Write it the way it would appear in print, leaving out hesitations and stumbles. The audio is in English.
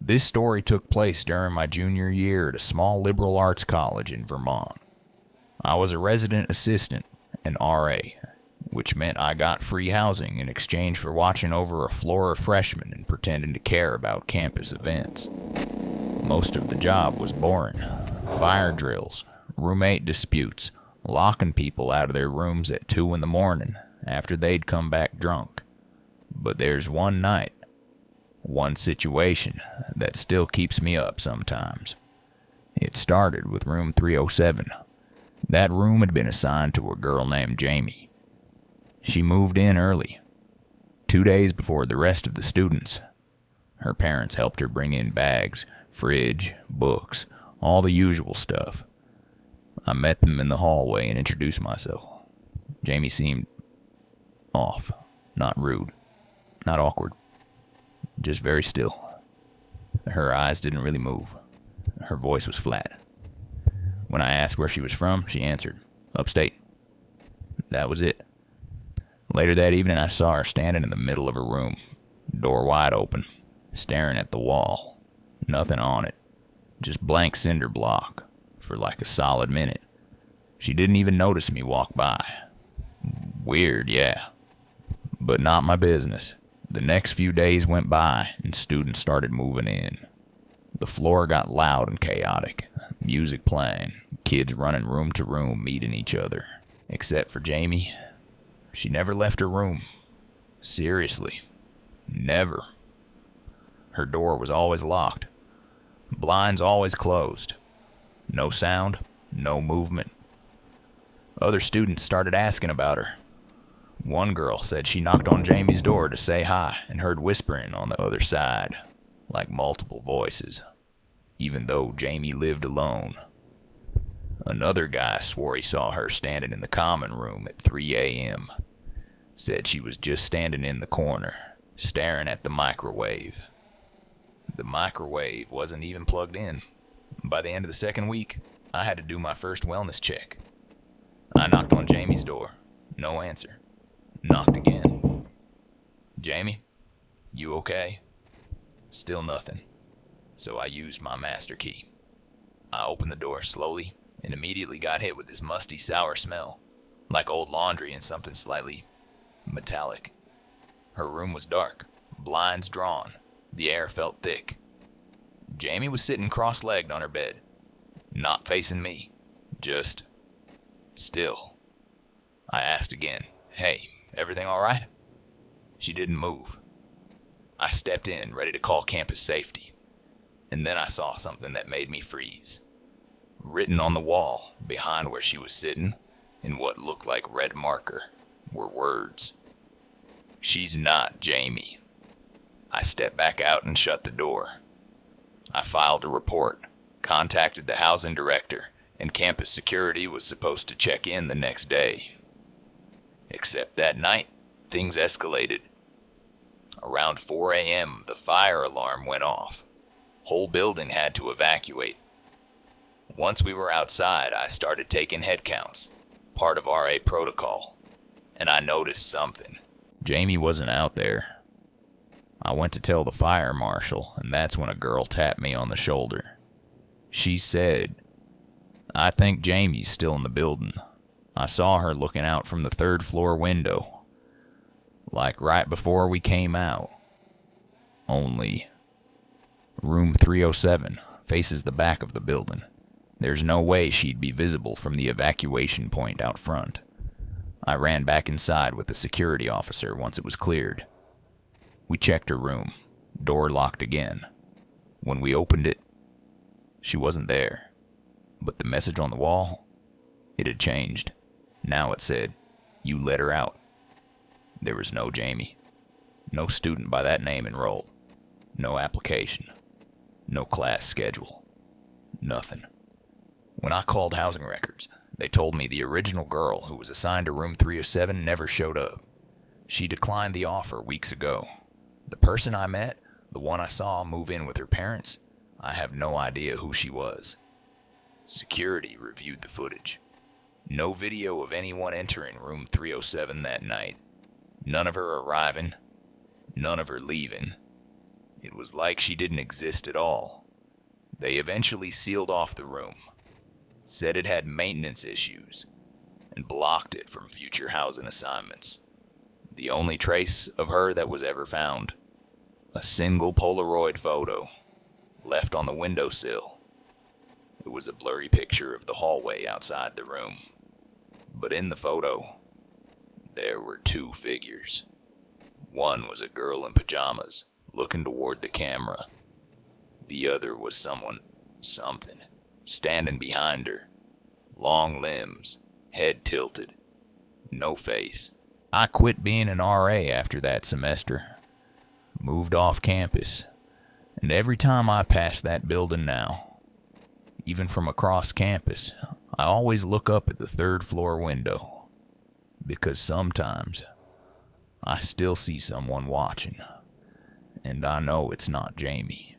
This story took place during my junior year at a small liberal arts college in Vermont. I was a resident assistant, an RA, which meant I got free housing in exchange for watching over a floor of freshmen and pretending to care about campus events. Most of the job was boring. Fire drills, roommate disputes, locking people out of their rooms at 2 in the morning after they'd come back drunk. But there's one night, one situation that still keeps me up sometimes. It started with room 307. That room had been assigned to a girl named Jamie. She moved in early, 2 days before the rest of the students. Her parents helped her bring in bags, fridge, books, all the usual stuff. I met them in the hallway and introduced myself. Jamie seemed off, not rude, not awkward, just very still. Her eyes didn't really move. Her voice was flat. When I asked where she was from, she answered, "Upstate." That was it. Later that evening, I saw her standing in the middle of her room, door wide open, staring at the wall. Nothing on it, just blank cinder block, for like a solid minute. She didn't even notice me walk by. Weird, yeah, but not my business. The next few days went by, and students started moving in. The floor got loud and chaotic, music playing, kids running room to room, meeting each other. Except for Jamie. She never left her room. Seriously. Never. Her door was always locked. Blinds always closed. No sound, no movement. Other students started asking about her. One girl said she knocked on Jamie's door to say hi and heard whispering on the other side, like multiple voices, even though Jamie lived alone. Another guy swore he saw her standing in the common room at 3 a.m. Said she was just standing in the corner, staring at the microwave. The microwave wasn't even plugged in. By the end of the second week, I had to do my first wellness check. I knocked on Jamie's door. No answer. Knocked again. "Jamie, you okay?" Still nothing. So I used my master key. I opened the door slowly and immediately got hit with this musty, sour smell, like old laundry and something slightly metallic. Her room was dark, blinds drawn. The air felt thick. Jamie was sitting cross-legged on her bed, not facing me, just still. I asked again, "Hey, everything all right?" She didn't move. I stepped in, ready to call campus safety, and then I saw something that made me freeze. Written on the wall, behind where she was sitting, in what looked like red marker, were words. "She's not Jamie." I stepped back out and shut the door. I filed a report, contacted the housing director, and campus security was supposed to check in the next day. Except that night, things escalated. Around 4 a.m., the fire alarm went off. Whole building had to evacuate. Once we were outside, I started taking head counts, part of RA protocol, and I noticed something. Jamie wasn't out there. I went to tell the fire marshal, and that's when a girl tapped me on the shoulder. She said, "I think Jamie's still in the building. I saw her looking out from the 3rd floor window, like right before we came out. Only room 307 faces the back of the building. There's no way she'd be visible from the evacuation point out front." I ran back inside with the security officer once it was cleared. We checked her room. Door locked again. When we opened it, she wasn't there. But the message on the wall, it had changed. Now it said, "You let her out." There was no Jamie. No student by that name enrolled. No application. No class schedule. Nothing. When I called housing records, they told me the original girl who was assigned to room 307 never showed up. She declined the offer weeks ago. The person I met, the one I saw move in with her parents, I have no idea who she was. Security reviewed the footage. No video of anyone entering room 307 that night. None of her arriving. None of her leaving. It was like she didn't exist at all. They eventually sealed off the room, said it had maintenance issues, and blocked it from future housing assignments. The only trace of her that was ever found, a single Polaroid photo left on the windowsill. It was a blurry picture of the hallway outside the room, but in the photo, there were two figures. One was a girl in pajamas, looking toward the camera. The other was something, standing behind her. Long limbs, head tilted, no face. I quit being an RA after that semester. Moved off campus. And every time I pass that building now, even from across campus, I always look up at the third floor window. Because sometimes I still see someone watching. And I know it's not Jamie.